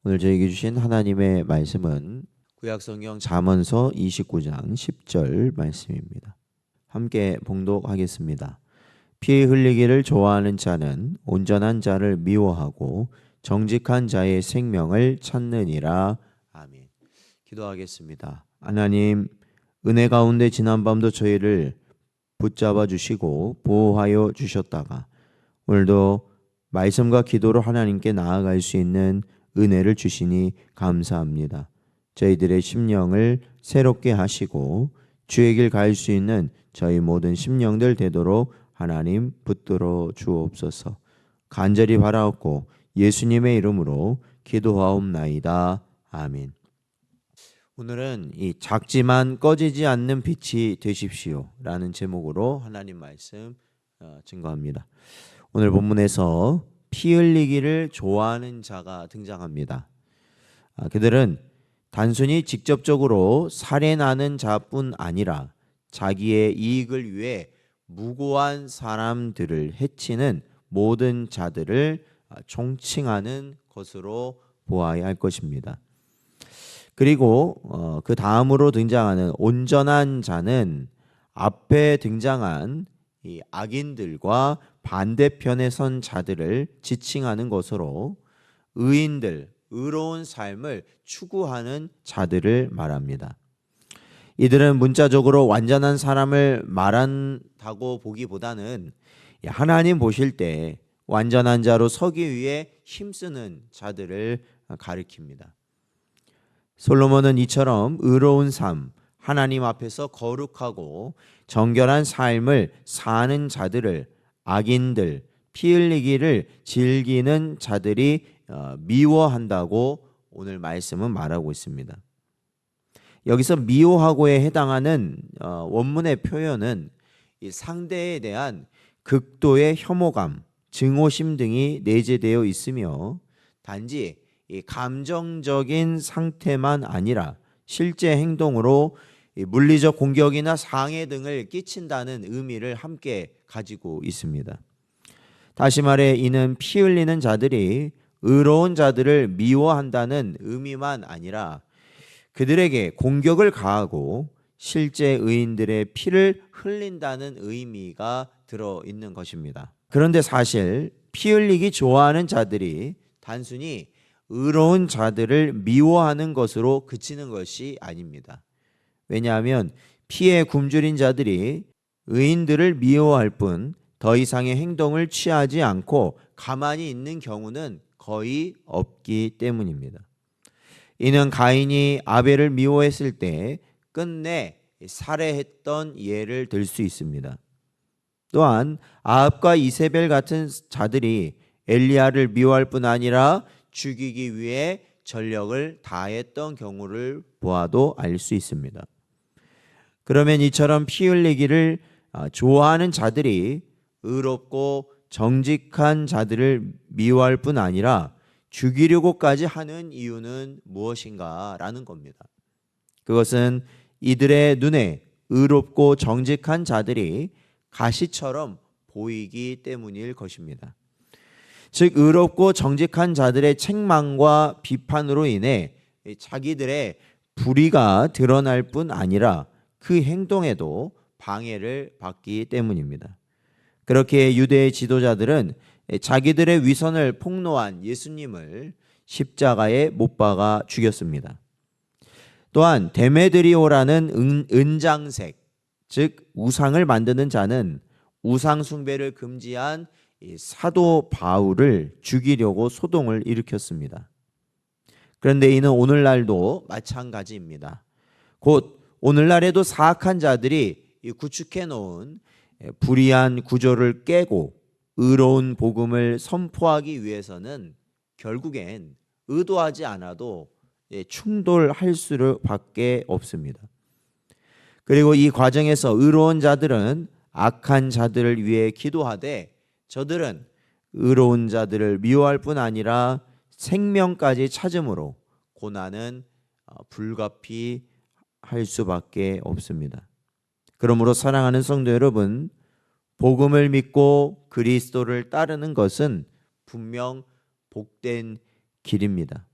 오늘 저에게 주신 하나님의 말씀은 구약성경 잠언서 29장 10절 말씀입니다. 함께 봉독하겠습니다. 피 흘리기를 좋아하는 자는 온전한 자를 미워하고 정직한 자의 생명을 찾느니라. 아멘. 기도하겠습니다. 하나님, 은혜 가운데 지난밤도 저희를 붙잡아 주시고 보호하여 주셨다가 오늘도 말씀과 기도로 하나님께 나아갈 수 있는 은혜를 주시니 감사합니다. 저희들의 심령을 새롭게 하시고 주의 길 갈 수 있는 저희 모든 심령들 되도록 하나님 붙들어 주옵소서. 간절히 바라옵고 예수님의 이름으로 기도하옵나이다. 아멘. 오늘은 이 작지만 꺼지지 않는 빛이 되십시오 라는 제목으로 하나님 말씀 증거합니다. 오늘 본문에서 피 흘리기를 좋아하는 자가 등장합니다. 그들은 단순히 직접적으로 살해나는 자뿐 아니라 자기의 이익을 위해 무고한 사람들을 해치는 모든 자들을 총칭하는 것으로 보아야 할 것입니다. 그리고 그 다음으로 등장하는 온전한 자는 앞에 등장한 이 악인들과 반대편에 선 자들을 지칭하는 것으로 의인들, 의로운 삶을 추구하는 자들을 말합니다. 이들은 문자적으로 완전한 사람을 말한다고 보기보다는 하나님 보실 때 완전한 자로 서기 위해 힘쓰는 자들을 가리킵니다. 솔로몬은 이처럼 의로운 삶, 하나님 앞에서 거룩하고 정결한 삶을 사는 자들을 악인들, 피 흘리기를 즐기는 자들이 미워한다고 오늘 말씀은 말하고 있습니다. 여기서 미워하고에 해당하는 원문의 표현은 이 상대에 대한 극도의 혐오감, 증오심 등이 내재되어 있으며 단지 이 감정적인 상태만 아니라 실제 행동으로 물리적 공격이나 상해 등을 끼친다는 의미를 함께 가지고 있습니다. 다시 말해 이는 피 흘리는 자들이 의로운 자들을 미워한다는 의미만 아니라 그들에게 공격을 가하고 실제 의인들의 피를 흘린다는 의미가 들어있는 것입니다. 그런데 사실 피 흘리기 좋아하는 자들이 단순히 의로운 자들을 미워하는 것으로 그치는 것이 아닙니다. 왜냐하면 피에 굶주린 자들이 의인들을 미워할 뿐 더 이상의 행동을 취하지 않고 가만히 있는 경우는 거의 없기 때문입니다. 이는 가인이 아벨을 미워했을 때 끝내 살해했던 예를 들 수 있습니다. 또한 아합과 이세벨 같은 자들이 엘리야를 미워할 뿐 아니라 죽이기 위해 전력을 다했던 경우를 보아도 알 수 있습니다. 그러면 이처럼 피 흘리기를 좋아하는 자들이 의롭고 정직한 자들을 미워할 뿐 아니라 죽이려고까지 하는 이유는 무엇인가 라는 겁니다. 그것은 이들의 눈에 의롭고 정직한 자들이 가시처럼 보이기 때문일 것입니다. 즉 의롭고 정직한 자들의 책망과 비판으로 인해 자기들의 불의가 드러날 뿐 아니라 그 행동에도 방해를 받기 때문입니다. 그렇게 유대의 지도자들은 자기들의 위선을 폭로한 예수님을 십자가에 못 박아 죽였습니다. 또한 데메드리오라는 은장색, 즉 우상을 만드는 자는 우상 숭배를 금지한 사도 바울을 죽이려고 소동을 일으켰습니다. 그런데 이는 오늘날도 마찬가지입니다. 곧 오늘날에도 사악한 자들이 구축해 놓은 불의한 구조를 깨고 의로운 복음을 선포하기 위해서는 결국엔 의도하지 않아도 충돌할 수밖에 없습니다. 그리고 이 과정에서 의로운 자들은 악한 자들을 위해 기도하되 저들은 의로운 자들을 미워할 뿐 아니라 생명까지 찾음으로 고난은 불가피할 수밖에 없습니다. 그러므로 사랑하는 성도 여러분, 복음을 믿고 그리스도를 따르는 것은 분명 복된 길입니다.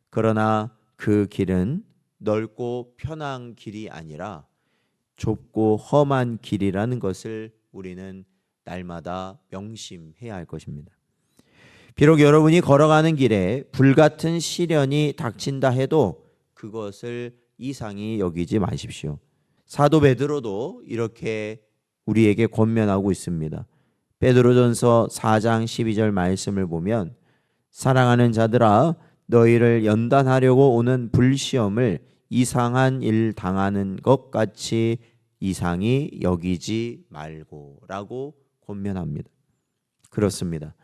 그러나 그 길은 넓고 편한 길이 아니라 좁고 험한 길이라는 것을 우리는 날마다 명심해야 할 것입니다. 비록 여러분이 걸어가는 길에 불같은 시련이 닥친다 해도 그것을 이상히 여기지 마십시오. 사도 베드로도 이렇게 우리에게 권면하고 있습니다. 베드로전서 4장 12절 말씀을 보면 사랑하는 자들아 너희를 연단하려고 오는 불시험을 이상한 일 당하는 것 같이 이상히 여기지 말고 라고 권면합니다. 그렇습니다.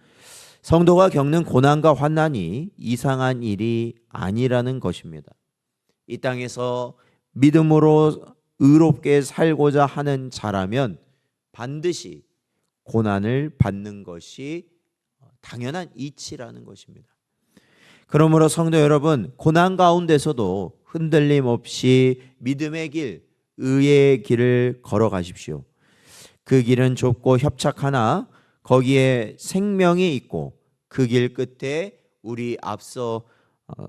성도가 겪는 고난과 환난이 이상한 일이 아니라는 것입니다. 이 땅에서 믿음으로 의롭게 살고자 하는 자라면 반드시 고난을 받는 것이 당연한 이치라는 것입니다. 그러므로 성도 여러분, 고난 가운데서도 흔들림 없이 믿음의 길, 의의 길을 걸어가십시오. 그 길은 좁고 협착하나 거기에 생명이 있고 그 길 끝에 우리 앞서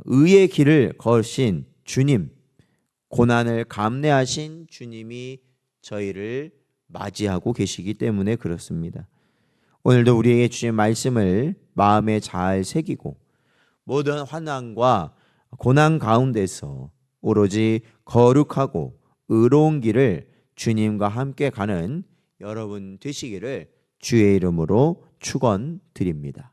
의의 길을 거신 주님, 고난을 감내하신 주님이 저희를 맞이하고 계시기 때문에 그렇습니다. 오늘도 우리에게 주신 말씀을 마음에 잘 새기고 모든 환난과 고난 가운데서 오로지 거룩하고 의로운 길을 주님과 함께 가는 여러분 되시기를 주의 이름으로 축원드립니다.